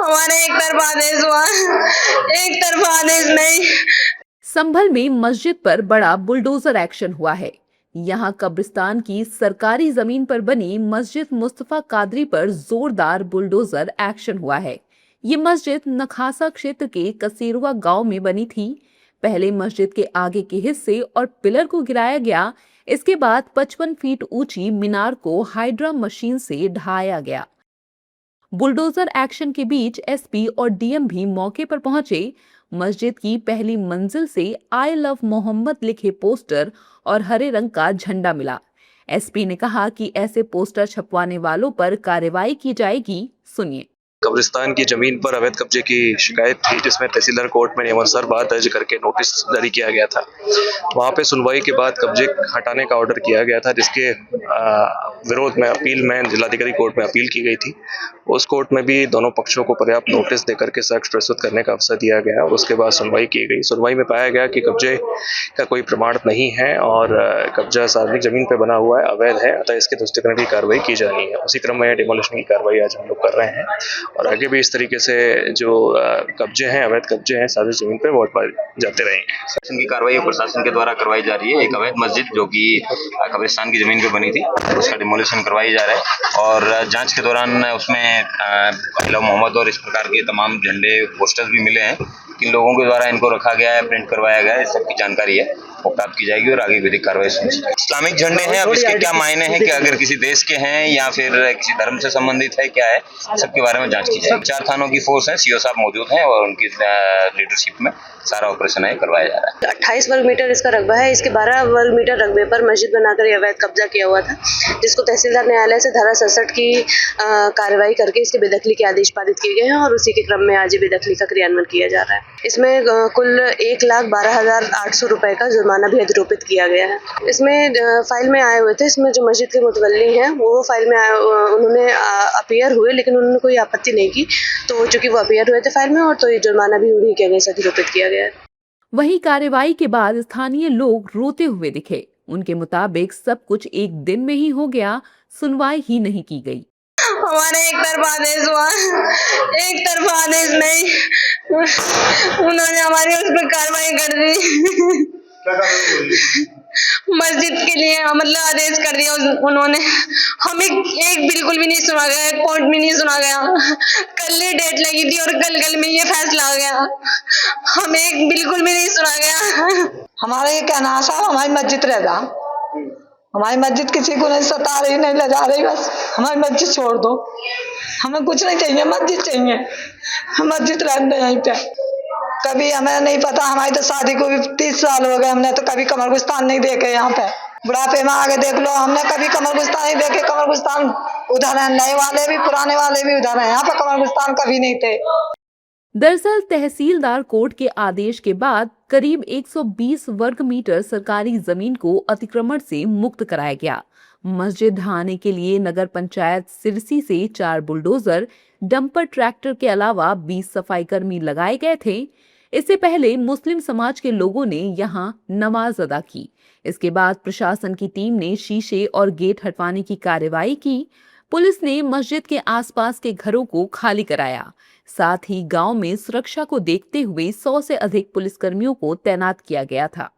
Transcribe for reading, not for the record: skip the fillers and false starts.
हमारा एक तरफा आदेश हुआ, एक तरफा आदेश नहीं। संभल में मस्जिद पर बड़ा बुलडोजर एक्शन हुआ है। यहाँ कब्रिस्तान की सरकारी जमीन पर बनी मस्जिद मुस्तफा कादरी पर जोरदार बुलडोजर एक्शन हुआ है। ये मस्जिद नखासा क्षेत्र के कसेरुआ गांव में बनी थी। पहले मस्जिद के आगे के हिस्से और पिलर को गिराया गया। इसके बाद 55 फीट ऊंची मीनार को हाइड्रा मशीन से ढाया गया। बुलडोजर एक्शन के बीच एसपी और डीएम भी मौके पर पहुंचे। मस्जिद की पहली मंजिल से आई लव मोहम्मद लिखे पोस्टर और हरे रंग का झंडा मिला। एसपी ने कहा कि ऐसे पोस्टर छपवाने वालों पर कार्रवाई की जाएगी। सुनिए। कब्रिस्तान की जमीन पर अवैध कब्जे की शिकायत थी, जिसमें तहसीलदार कोर्ट में नियमानुसार बात दर्ज करके नोटिस जारी किया गया था। वहां पे सुनवाई के बाद कब्जे हटाने का ऑर्डर किया गया था, जिसके विरोध में अपील में जिलाधिकारी कोर्ट में अपील की गई थी। उस कोर्ट में भी दोनों पक्षों को पर्याप्त नोटिस देकर के साक्ष्य प्रस्तुत करने का अवसर दिया गया और उसके बाद सुनवाई की गई। सुनवाई में पाया गया कि कब्जे का कोई प्रमाण नहीं है और कब्जा सार्वजनिक जमीन पर बना हुआ है, अवैध है, अतः इसके ध्वस्तीकरण की कार्रवाई की जानी है। उसी क्रम में डिमोलिशन की कार्रवाई आज हम लोग कर रहे हैं और आगे भी इस तरीके से जो कब्जे हैं, अवैध कब्जे हैं सार्वजनिक जमीन पे बहुत बार जाते रहेंगे। शासन की कार्रवाई प्रशासन के द्वारा करवाई जा रही है। एक अवैध मस्जिद जो कि कब्रिस्तान की जमीन पे बनी थी, उसका डिमोलिशन करवाई जा रहा है और जांच के दौरान उसमें आई लव मोहम्मद और इस प्रकार के तमाम झंडे पोस्टर्स भी मिले हैं। किन लोगों के द्वारा इनको रखा गया है, प्रिंट करवाया गया है, इस सबकी जानकारी है वो प्राप्त की जाएगी और आगे विधिक कार्रवाई सुनिश्चित। इस्लामिक झंडे हैं, अब इसके क्या मायने हैं कि अगर किसी देश के हैं या फिर किसी धर्म से संबंधित है, क्या है, सबके बारे में जांच की जाएगी। 4 थानों की फोर्स है, सीओ साहब मौजूद हैं और उनकी लीडरशिप में सारा ऑपरेशन है करवाया जा रहा है। 28 वर्ग मीटर इसका रकबा है। इसके 12 वर्ग मीटर रकबे पर मस्जिद बनाकर अवैध कब्जा किया हुआ था, जिसको तहसीलदार न्यायालय से धारा 67 की कार्रवाई करके इसके बेदखली के आदेश पारित किए गए हैं और उसी के क्रम में आज बेदखली का क्रियान्वयन किया जा रहा है। इसमें कुल 1,12,800 रुपए का जुर्माना भी अधिरोपित किया गया है। इसमें फाइल में आए हुए थे, इसमें जो मस्जिद के मुतवल्ली हैं वो फाइल में उन्होंने अपीयर हुए, लेकिन उन्होंने कोई आपत्ति नहीं की, तो चूंकि वो अपीयर हुए थे फाइल में और तो ये जुर्माना भी उन्हीं के अगेंस्ट अधिरोपित किया गया है। वहीं कार्रवाई के बाद स्थानीय लोग रोते हुए दिखे। उनके मुताबिक सब कुछ एक दिन में ही हो गया, सुनवाई ही नहीं की गई। हमारा एक तरफा आदेश हुआ, एक तरफा आदेश नहीं। उन्होंने हमारी उस पर कार्रवाई कर दी। मस्जिद के लिए मतलब आदेश कर दिया उन्होंने। हमें एक बिल्कुल भी नहीं सुना गया, कोर्ट में नहीं सुना गया। कल ही डेट लगी थी और कल में ये फैसला आ गया। हमें एक बिल्कुल भी नहीं सुना गया। हमारा ये कहना है साहब, हमारी मस्जिद रह जा, हमारी मस्जिद किसी को नहीं सता रही, नहीं ले जा रही, बस हमारी मस्जिद छोड़ दो। हमें कुछ नहीं चाहिए, मस्जिद चाहिए, हम मस्जिद रहने यहीं पे। कभी हमें नहीं पता, हमारी तो शादी को भी 30 साल हो गए, हमने तो कभी कमरगुस्तान नहीं देखे। यहाँ पे बुढ़ापे में आगे देख लो, हमने कभी कमरगुस्तान नहीं देखे। कमरगुस्तान उधर है, नए वाले भी पुराने वाले भी उधर है, यहाँ पे कमरगुस्तान कभी नहीं थे। दरअसल तहसीलदार कोर्ट के आदेश के बाद करीब 120 वर्ग मीटर सरकारी जमीन को अतिक्रमण से मुक्त कराया गया। मस्जिद ढहाने के लिए नगर पंचायत सिरसी से 4 बुलडोजर, डंपर ट्रैक्टर के अलावा 20 सफाई कर्मी लगाए गए थे। इससे पहले मुस्लिम समाज के लोगों ने यहां नमाज अदा की। इसके बाद प्रशासन की टीम ने शीशे और गेट हटवाने की कार्रवाई की। पुलिस ने मस्जिद के आसपास के घरों को खाली कराया। साथ ही गांव में सुरक्षा को देखते हुए 100 से अधिक पुलिसकर्मियों को तैनात किया गया था।